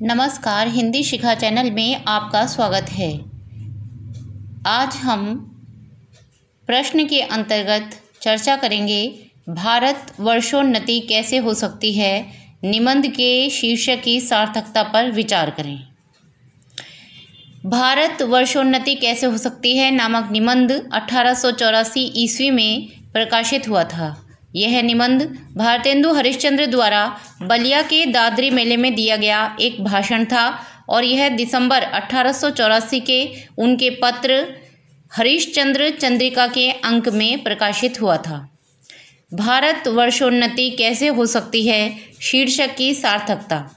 नमस्कार, हिंदी शिखा चैनल में आपका स्वागत है। आज हम प्रश्न के अंतर्गत चर्चा करेंगे भारत वर्षोन्नति कैसे हो सकती है। निबंध के शीर्षक की सार्थकता पर विचार करें। भारत वर्षोन्नति कैसे हो सकती है नामक निबंध 1884 ईस्वी में प्रकाशित हुआ था। यह निबंध भारतेंदु हरिश्चंद्र द्वारा बलिया के दादरी मेले में दिया गया एक भाषण था और यह दिसंबर 1884 के उनके पत्र हरिश्चंद्र चंद्रिका के अंक में प्रकाशित हुआ था। भारत वर्षोन्नति कैसे हो सकती है शीर्षक की सार्थकता।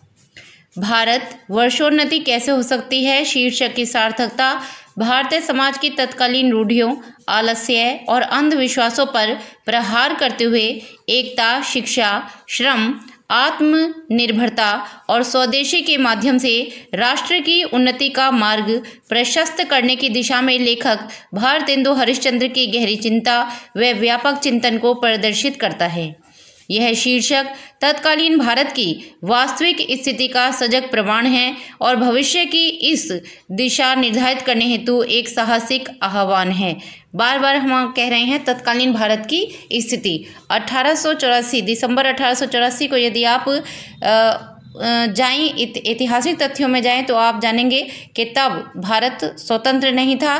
भारत वर्षोन्नति कैसे हो सकती है शीर्षक की सार्थकता भारतीय समाज की तत्कालीन रूढ़ियों, आलस्य और अंधविश्वासों पर प्रहार करते हुए एकता, शिक्षा, श्रम, आत्मनिर्भरता और स्वदेशी के माध्यम से राष्ट्र की उन्नति का मार्ग प्रशस्त करने की दिशा में लेखक भारतेंदु हरिश्चंद्र की गहरी चिंता व व्यापक चिंतन को प्रदर्शित करता है। यह शीर्षक तत्कालीन भारत की वास्तविक स्थिति का सजग प्रमाण है और भविष्य की इस दिशा निर्धारित करने हेतु एक साहसिक आह्वान है। बार बार हम कह रहे हैं तत्कालीन भारत की स्थिति। 1884 दिसंबर 1884 को यदि आप जाएं, ऐतिहासिक तथ्यों में जाएं तो आप जानेंगे कि तब भारत स्वतंत्र नहीं था।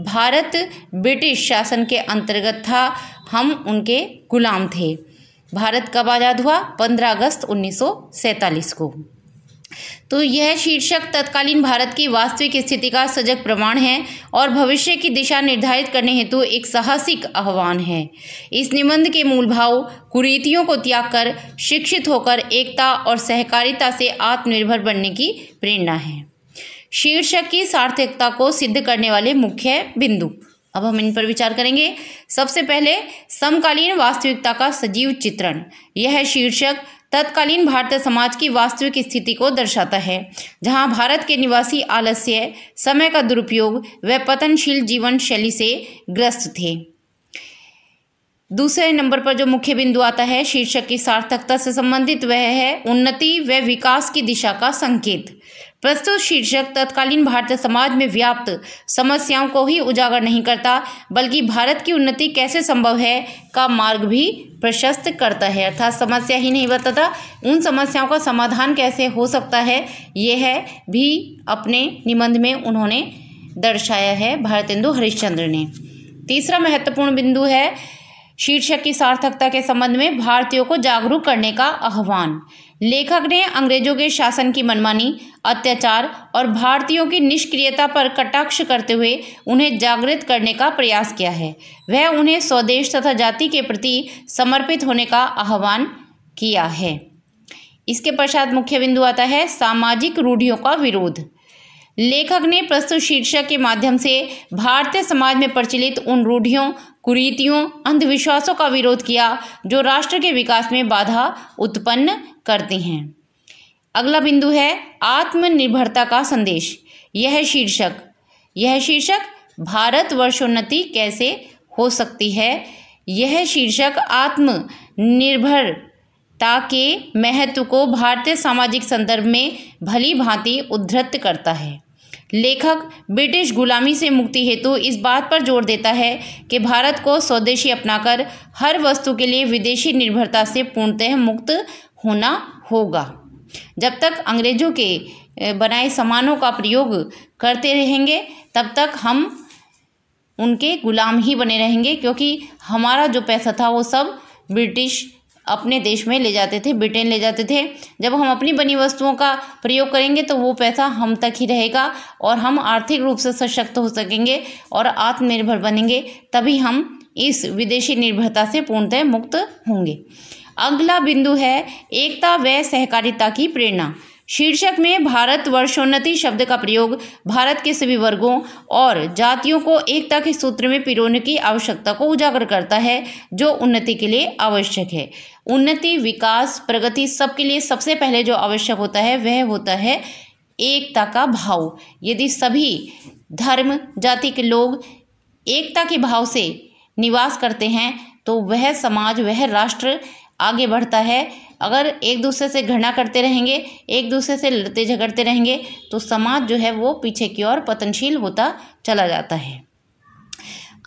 भारत ब्रिटिश शासन के अंतर्गत था। हम उनके गुलाम थे। भारत कब आज़ाद हुआ? 15 अगस्त 1947 को। तो यह शीर्षक तत्कालीन भारत की वास्तविक स्थिति का सजग प्रमाण है और भविष्य की दिशा निर्धारित करने हेतु एक साहसिक आह्वान है। इस निबंध के मूल भाव कुरीतियों को त्याग कर शिक्षित होकर एकता और सहकारिता से आत्मनिर्भर बनने की प्रेरणा है। शीर्षक की सार्थकता को सिद्ध करने वाले मुख्य बिंदु, अब हम इन पर विचार करेंगे। सबसे पहले समकालीन वास्तविकता का सजीव चित्रण। यह शीर्षक तत्कालीन भारतीय समाज की वास्तविक स्थिति को दर्शाता है, जहां भारत के निवासी आलस्य, समय का दुरुपयोग व पतनशील जीवन शैली से ग्रस्त थे। दूसरे नंबर पर जो मुख्य बिंदु आता है शीर्षक की सार्थकता से संबंधित, वह है उन्नति व विकास की दिशा का संकेत। प्रस्तुत शीर्षक तत्कालीन भारतीय समाज में व्याप्त समस्याओं को ही उजागर नहीं करता, बल्कि भारत की उन्नति कैसे संभव है का मार्ग भी प्रशस्त करता है। अर्थात समस्या ही नहीं बताता, उन समस्याओं का समाधान कैसे हो सकता है, यह भी अपने निबंध में उन्होंने दर्शाया है भारतेंदु हरिश्चंद्र ने। तीसरा महत्वपूर्ण बिंदु है शीर्षक की सार्थकता के संबंध में भारतीयों को जागरूक करने का आह्वान। लेखक ने अंग्रेजों के शासन की मनमानी, अत्याचार और भारतीयों की निष्क्रियता पर कटाक्ष करते हुए उन्हें जागृत करने का प्रयास किया है। वह उन्हें स्वदेश तथा जाति के प्रति समर्पित होने का आह्वान किया है। इसके पश्चात मुख्य बिंदु आता है सामाजिक रूढ़ियों का विरोध। लेखक ने प्रस्तुत शीर्षक के माध्यम से भारतीय समाज में प्रचलित उन रूढ़ियों, कुरीतियों, अंधविश्वासों का विरोध किया जो राष्ट्र के विकास में बाधा उत्पन्न करती हैं। अगला बिंदु है आत्मनिर्भरता का संदेश। यह शीर्षक भारत वर्षोन्नति कैसे हो सकती है। यह शीर्षक आत्मनिर्भरता के महत्व को भारतीय सामाजिक संदर्भ में भली भांति उद्धृत करता है। लेखक ब्रिटिश गुलामी से मुक्ति हेतु इस बात पर जोर देता है कि भारत को स्वदेशी अपनाकर हर वस्तु के लिए विदेशी निर्भरता से पूर्णतः मुक्त होना होगा। जब तक अंग्रेजों के बनाए सामानों का प्रयोग करते रहेंगे तब तक हम उनके गुलाम ही बने रहेंगे, क्योंकि हमारा जो पैसा था वो सब ब्रिटिश अपने देश में ले जाते थे, ब्रिटेन ले जाते थे। जब हम अपनी बनी वस्तुओं का प्रयोग करेंगे तो वो पैसा हम तक ही रहेगा और हम आर्थिक रूप से सशक्त हो सकेंगे और आत्मनिर्भर बनेंगे। तभी हम इस विदेशी निर्भरता से पूर्णतः मुक्त होंगे। अगला बिंदु है एकता व सहकारिता की प्रेरणा। शीर्षक में भारत वर्षोन्नति शब्द का प्रयोग भारत के सभी वर्गों और जातियों को एकता के सूत्र में पिरोने की आवश्यकता को उजागर करता है जो उन्नति के लिए आवश्यक है। उन्नति, विकास, प्रगति सबके लिए सबसे पहले जो आवश्यक होता है वह होता है एकता का भाव। यदि सभी धर्म, जाति के लोग एकता के भाव से निवास करते हैं तो वह समाज, वह राष्ट्र आगे बढ़ता है। अगर एक दूसरे से घृणा करते रहेंगे, एक दूसरे से लड़ते झगड़ते रहेंगे, तो समाज जो है वो पीछे की ओर पतनशील होता चला जाता है।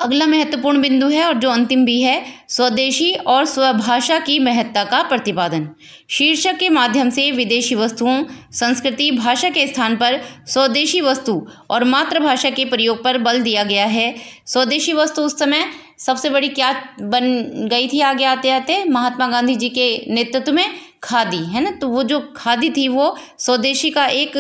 अगला महत्वपूर्ण बिंदु है और जो अंतिम भी है, स्वदेशी और स्वभाषा की महत्ता का प्रतिपादन। शीर्षक के माध्यम से विदेशी वस्तुओं, संस्कृति, भाषा के स्थान पर स्वदेशी वस्तु और मातृभाषा के प्रयोग पर बल दिया गया है। स्वदेशी वस्तु उस समय सबसे बड़ी क्या बन गई थी आगे आते आते, महात्मा गांधी जी के नेतृत्व में खादी, है ना। तो वो जो खादी थी वो स्वदेशी का एक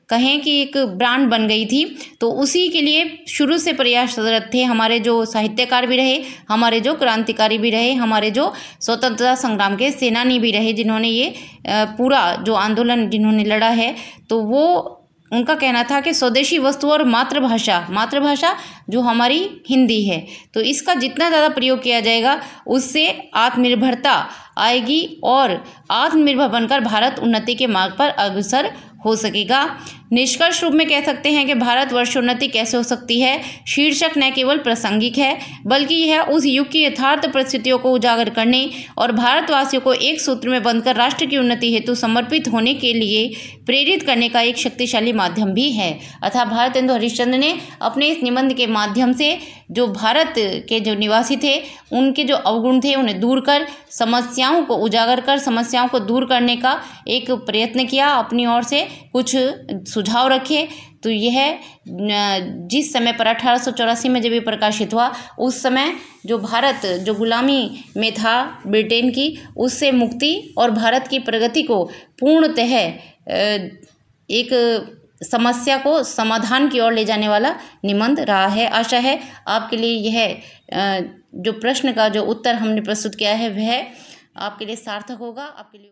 कहें कि एक ब्रांड बन गई थी। तो उसी के लिए शुरू से प्रयासरत थे हमारे जो साहित्यकार भी रहे, हमारे जो क्रांतिकारी भी रहे, हमारे जो स्वतंत्रता संग्राम के सेनानी भी रहे, जिन्होंने ये पूरा जो आंदोलन जिन्होंने लड़ा है। तो वो उनका कहना था कि स्वदेशी वस्तु और मातृभाषा जो हमारी हिंदी है, तो इसका जितना ज़्यादा प्रयोग किया जाएगा उससे आत्मनिर्भरता आएगी और आत्मनिर्भर बनकर भारत उन्नति के मार्ग पर अग्रसर हो सकेगा। निष्कर्ष रूप में कह सकते हैं कि भारतवर्ष उन्नति कैसे हो सकती है शीर्षक न केवल प्रासंगिक है, बल्कि यह उस युग की यथार्थ परिस्थितियों को उजागर करने और भारतवासियों को एक सूत्र में बंधकर राष्ट्र की उन्नति हेतु समर्पित होने के लिए प्रेरित करने का एक शक्तिशाली माध्यम भी है। अतः भारतेंदु हरिश्चंद्र ने अपने इस निबंध के माध्यम से जो भारत के जो निवासी थे उनके जो अवगुण थे उन्हें दूर कर, समस्याओं को उजागर कर, समस्याओं को दूर करने का एक प्रयत्न किया, अपनी ओर से कुछ सुझाव रखे। तो यह जिस समय पर 1884 में जब ये प्रकाशित हुआ, उस समय जो भारत जो गुलामी में था ब्रिटेन की, उससे मुक्ति और भारत की प्रगति को पूर्णतः एक समस्या को समाधान की ओर ले जाने वाला निबंध रहा है। आशा है आपके लिए यह जो प्रश्न का जो उत्तर हमने प्रस्तुत किया है वह आपके लिए सार्थक होगा। आपके लिए